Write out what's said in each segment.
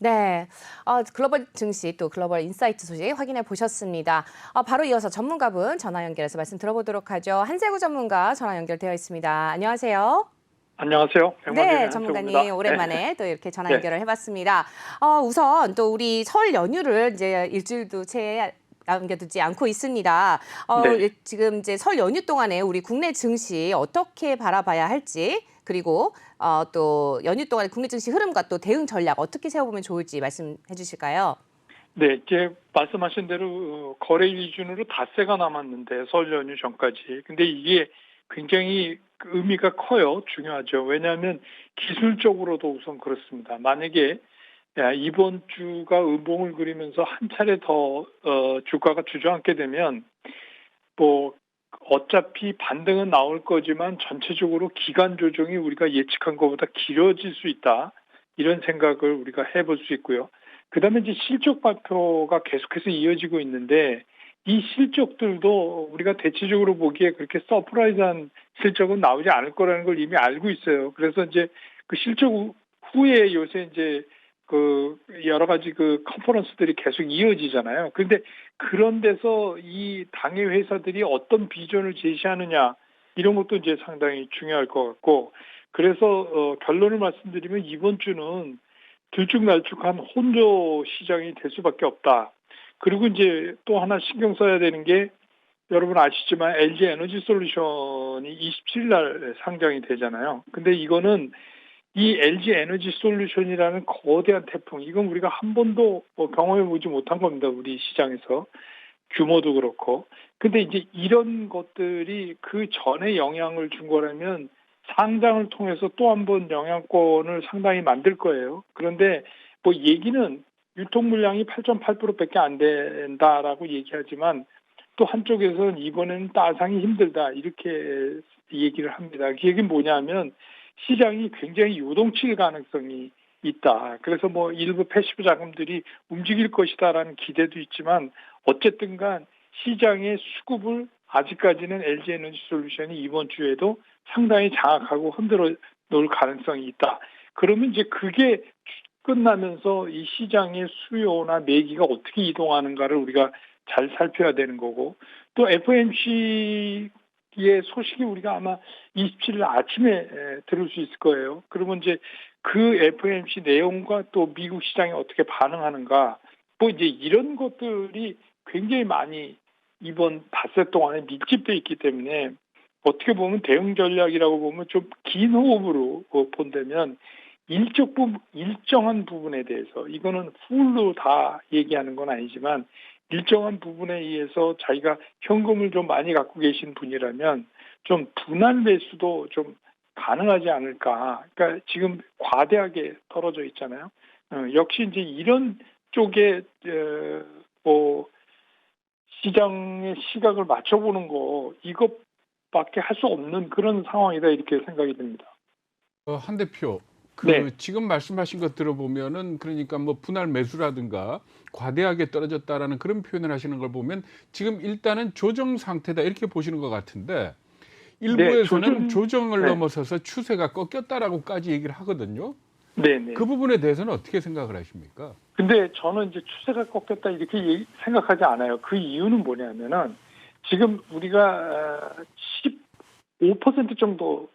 네. 글로벌 증시 또 글로벌 인사이트 소식 확인해 보셨습니다. 바로 이어서 전문가분 전화 연결해서 말씀 들어보도록 하죠. 한세구 전문가 전화 연결되어 있습니다. 안녕하세요. 안녕하세요. 네, 백문점의 전문가님 한세호입니다. 네. 오랜만에 또 이렇게 전화 네. 연결을 해봤습니다. 우선 또 우리 설 연휴를 이제 일주일도 채 남겨두지 않고 있습니다. 네. 지금 이제 설 연휴 동안에 우리 국내 증시 어떻게 바라봐야 할지, 그리고 또 연휴 동안에 국내 증시 흐름과 또 대응 전략 어떻게 세워보면 좋을지 말씀해 주실까요? 네. 이제 말씀하신 대로 거래 기준으로 닷새가 남았는데 설 연휴 전까지. 근데 이게 굉장히 그 의미가 커요. 중요하죠. 왜냐하면 기술적으로도 우선 그렇습니다. 만약에 이번 주가 음봉을 그리면서 한 차례 더 주가가 주저앉게 되면 뭐 어차피 반등은 나올 거지만 전체적으로 기간 조정이 우리가 예측한 것보다 길어질 수 있다. 이런 생각을 우리가 해볼 수 있고요. 그다음에 이제 실적 발표가 계속해서 이어지고 있는데 이 실적들도 우리가 대체적으로 보기에 그렇게 서프라이즈한 실적은 나오지 않을 거라는 걸 이미 알고 있어요. 그래서 이제 그 실적 후에 요새 이제 그 여러 가지 그 컨퍼런스들이 계속 이어지잖아요. 그런 데서 이 당해 회사들이 어떤 비전을 제시하느냐 이런 것도 이제 상당히 중요할 것 같고, 그래서 결론을 말씀드리면 이번 주는 들쭉날쭉한 혼조 시장이 될 수밖에 없다. 그리고 이제 또 하나 신경 써야 되는 게, 여러분 아시지만 LG 에너지 솔루션이 27일 날 상장이 되잖아요. 근데 이거는 이 LG 에너지 솔루션이라는 거대한 태풍, 이건 우리가 한 번도 경험해 보지 못한 겁니다. 우리 시장에서. 규모도 그렇고. 근데 이제 이런 것들이 그 전에 영향을 준 거라면 상장을 통해서 또 한 번 영향권을 상당히 만들 거예요. 그런데 뭐 얘기는 유통 물량이 8.8%밖에 안 된다라고 얘기하지만 또 한쪽에서는 이번에는 따상이 힘들다 이렇게 얘기를 합니다. 그 얘기는 뭐냐면 시장이 굉장히 요동칠 가능성이 있다. 그래서 뭐 일부 패시브 자금들이 움직일 것이다라는 기대도 있지만 어쨌든 간 시장의 수급을 아직까지는 LG 에너지 솔루션이 이번 주에도 상당히 장악하고 흔들어 놓을 가능성이 있다. 그러면 이제 그게 끝나면서 이 시장의 수요나 매기가 어떻게 이동하는가를 우리가 잘 살펴야 되는 거고, 또 FOMC의 소식이 우리가 아마 27일 아침에 들을 수 있을 거예요. 그러면 이제 그 FOMC 내용과 또 미국 시장이 어떻게 반응하는가, 뭐 이제 이런 것들이 굉장히 많이 이번 닷새 동안에 밀집되어 있기 때문에 어떻게 보면 대응 전략이라고 보면 좀 긴 호흡으로 본다면 일정한 부분에 대해서, 이거는 풀로 다 얘기하는 건 아니지만 일정한 부분에 의해서 자기가 현금을 좀 많이 갖고 계신 분이라면 좀 분할 매수도 좀 가능하지 않을까. 그러니까 지금 과대하게 떨어져 있잖아요. 역시 이제 이런 쪽에 뭐 시장의 시각을 맞춰보는 거, 이것밖에 할 수 없는 그런 상황이다 이렇게 생각이 듭니다. 한 대표, 네, 지금 말씀하신 것 들어보면은 그러니까 뭐 분할 매수라든가 과대하게 떨어졌다라는 그런 표현을 하시는 걸 보면 지금 일단은 조정 상태다 이렇게 보시는 것 같은데, 네, 일부에서는 조정을 네, 넘어서서 추세가 꺾였다라고까지 얘기를 하거든요. 네, 네. 그 부분에 대해서는 어떻게 생각을 하십니까? 근데 저는 이제 추세가 꺾였다 이렇게 생각하지 않아요. 그 이유는 뭐냐면은 지금 우리가 15% 정도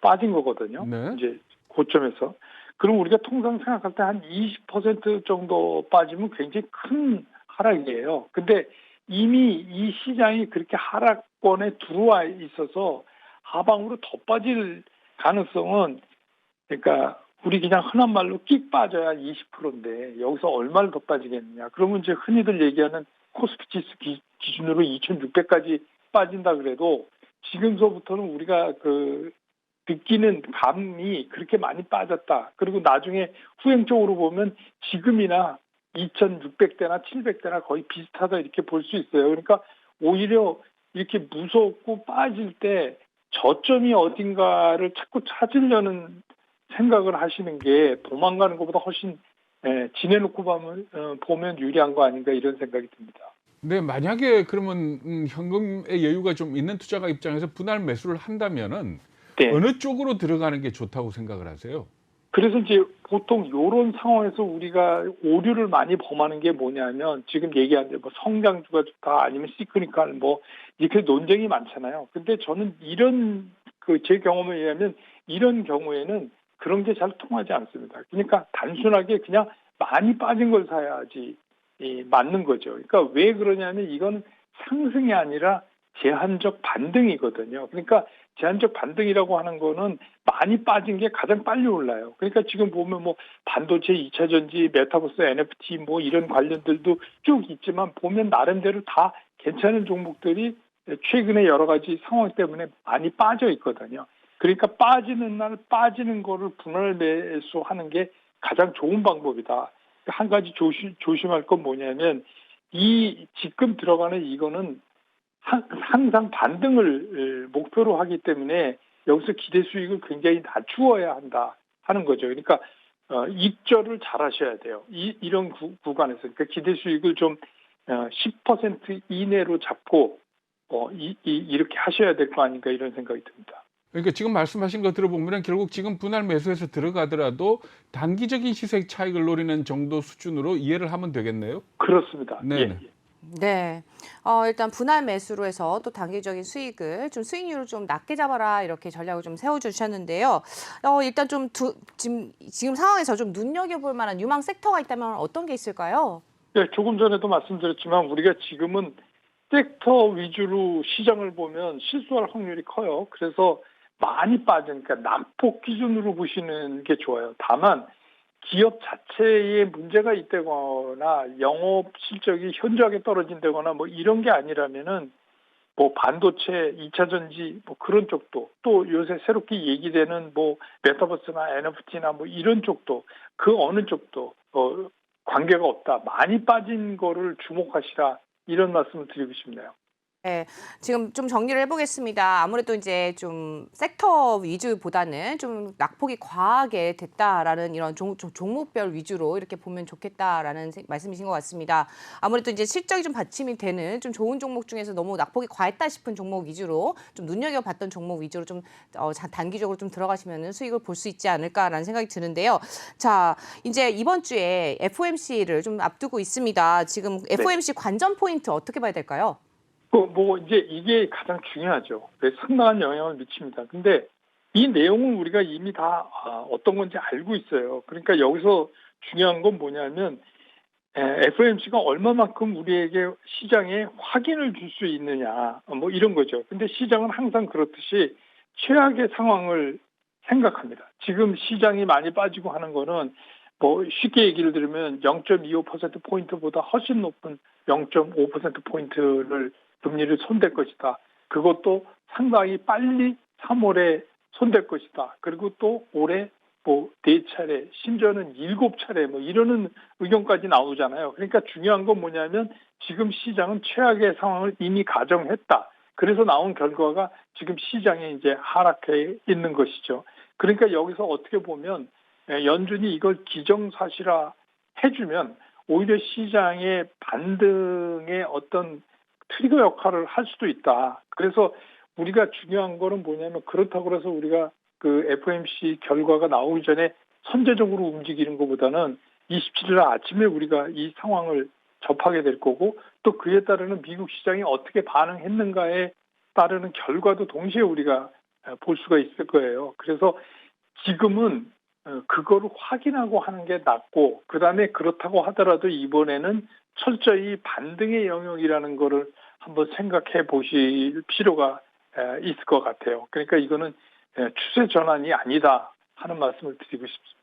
빠진 거거든요. 네. 이제 고점에서. 그럼 우리가 통상 생각할 때 한 20% 정도 빠지면 굉장히 큰 하락이에요. 근데 이미 이 시장이 그렇게 하락권에 들어와 있어서 하방으로 더 빠질 가능성은, 그러니까 우리 그냥 흔한 말로 끽 빠져야 20%인데 여기서 얼마를 더 빠지겠느냐. 그러면 이제 흔히들 얘기하는 코스피 지수 기준으로 2,600까지 빠진다 그래도 지금서부터는 우리가 그 느끼는 감이 그렇게 많이 빠졌다. 그리고 나중에 후행적으로 보면 지금이나 2,600대나 700대나 거의 비슷하다 이렇게 볼 수 있어요. 그러니까 오히려 이렇게 무섭고 빠질 때 저점이 어딘가를 자꾸 찾으려는 생각을 하시는 게 도망가는 것보다 훨씬 지내놓고 보면 유리한 거 아닌가 이런 생각이 듭니다. 네, 만약에 그러면 현금의 여유가 좀 있는 투자가 입장에서 분할 매수를 한다면은 네. 어느 쪽으로 들어가는 게 좋다고 생각을 하세요? 그래서 이제 보통 이런 상황에서 우리가 오류를 많이 범하는 게 뭐냐면 지금 얘기한 대로 뭐 성장주가 좋다 아니면 시크니컬 뭐 이렇게 논쟁이 많잖아요. 근데 저는 이런 제 경험에 의하면 이런 경우에는 그런 게 잘 통하지 않습니다. 그러니까 단순하게 그냥 많이 빠진 걸 사야지 맞는 거죠. 그러니까 왜 그러냐면 이건 상승이 아니라 제한적 반등이거든요. 그러니까 제한적 반등이라고 하는 거는 많이 빠진 게 가장 빨리 올라요. 그러니까 지금 보면 뭐 반도체, 2차 전지, 메타버스, NFT 뭐 이런 관련들도 쭉 있지만 보면 나름대로 다 괜찮은 종목들이 최근에 여러 가지 상황 때문에 많이 빠져 있거든요. 그러니까 빠지는 날 빠지는 거를 분할 매수하는 게 가장 좋은 방법이다. 한 가지 조심할 건 뭐냐면 이 지금 들어가는 이거는 항상 반등을 목표로 하기 때문에 여기서 기대 수익을 굉장히 낮추어야 한다 하는 거죠. 그러니까 입절을 잘 하셔야 돼요. 이런 구간에서 그러니까 기대 수익을 좀 10% 이내로 잡고 이렇게 하셔야 될 거 아닌가 이런 생각이 듭니다. 그러니까 지금 말씀하신 거 들어보면 결국 지금 분할 매수해서 들어가더라도 단기적인 시세 차익을 노리는 정도 수준으로 이해를 하면 되겠네요. 그렇습니다. 네. 예. 네. 일단 분할 매수로 해서 또 단기적인 수익을 좀 수익률을 좀 낮게 잡아라 이렇게 전략을 좀 세워주셨는데요. 일단 좀 지금 상황에서 좀 눈여겨볼 만한 유망 섹터가 있다면 어떤 게 있을까요? 예, 조금 전에도 말씀드렸지만 우리가 지금은 섹터 위주로 시장을 보면 실수할 확률이 커요. 그래서 많이 빠진, 그러니까 낙폭 기준으로 보시는 게 좋아요. 다만 기업 자체에 문제가 있다거나 영업 실적이 현저하게 떨어진다거나 뭐 이런 게 아니라면은 뭐 반도체, 2차 전지 뭐 그런 쪽도 또 요새 새롭게 얘기되는 뭐 메타버스나 NFT나 뭐 이런 쪽도 그 어느 쪽도 관계가 없다. 많이 빠진 거를 주목하시라 이런 말씀을 드리고 싶네요. 네, 지금 좀 정리를 해보겠습니다. 아무래도 이제 좀 섹터 위주보다는 좀 낙폭이 과하게 됐다라는 이런 종목별 위주로 이렇게 보면 좋겠다라는 말씀이신 것 같습니다. 아무래도 이제 실적이 좀 받침이 되는 좀 좋은 종목 중에서 너무 낙폭이 과했다 싶은 종목 위주로 좀 눈여겨봤던 종목 위주로 좀 단기적으로 좀 들어가시면 수익을 볼 수 있지 않을까라는 생각이 드는데요. 자, 이제 이번 주에 FOMC를 좀 앞두고 있습니다. 지금 FOMC 관전 포인트 어떻게 봐야 될까요? 뭐 이제 이게 가장 중요하죠. 상당한 영향을 미칩니다. 근데 이 내용은 우리가 이미 다 어떤 건지 알고 있어요. 그러니까 여기서 중요한 건 뭐냐면 FOMC가 얼마만큼 우리에게 시장에 확인을 줄 수 있느냐 뭐 이런 거죠. 근데 시장은 항상 그렇듯이 최악의 상황을 생각합니다. 지금 시장이 많이 빠지고 하는 거는 뭐 쉽게 얘기를 들으면 0.25%포인트보다 훨씬 높은 0.5%포인트를 금리를 손댈 것이다. 그것도 상당히 빨리 3월에 손댈 것이다. 그리고 또 올해 뭐 4차례, 심지어는 7차례 뭐 이러는 의견까지 나오잖아요. 그러니까 중요한 건 뭐냐면 지금 시장은 최악의 상황을 이미 가정했다. 그래서 나온 결과가 지금 시장에 이제 하락해 있는 것이죠. 그러니까 여기서 어떻게 보면 연준이 이걸 기정사실화 해주면 오히려 시장의 반등의 어떤 트리거 역할을 할 수도 있다. 그래서 우리가 중요한 거는 뭐냐면 그렇다고 해서 우리가 그 FOMC 결과가 나오기 전에 선제적으로 움직이는 것보다는 27일 아침에 우리가 이 상황을 접하게 될 거고 또 그에 따르는 미국 시장이 어떻게 반응했는가에 따르는 결과도 동시에 우리가 볼 수가 있을 거예요. 그래서 지금은 그거를 확인하고 하는 게 낫고 그다음에 그렇다고 하더라도 이번에는 철저히 반등의 영역이라는 거를 한번 생각해 보실 필요가 있을 것 같아요. 그러니까 이거는 추세 전환이 아니다 하는 말씀을 드리고 싶습니다.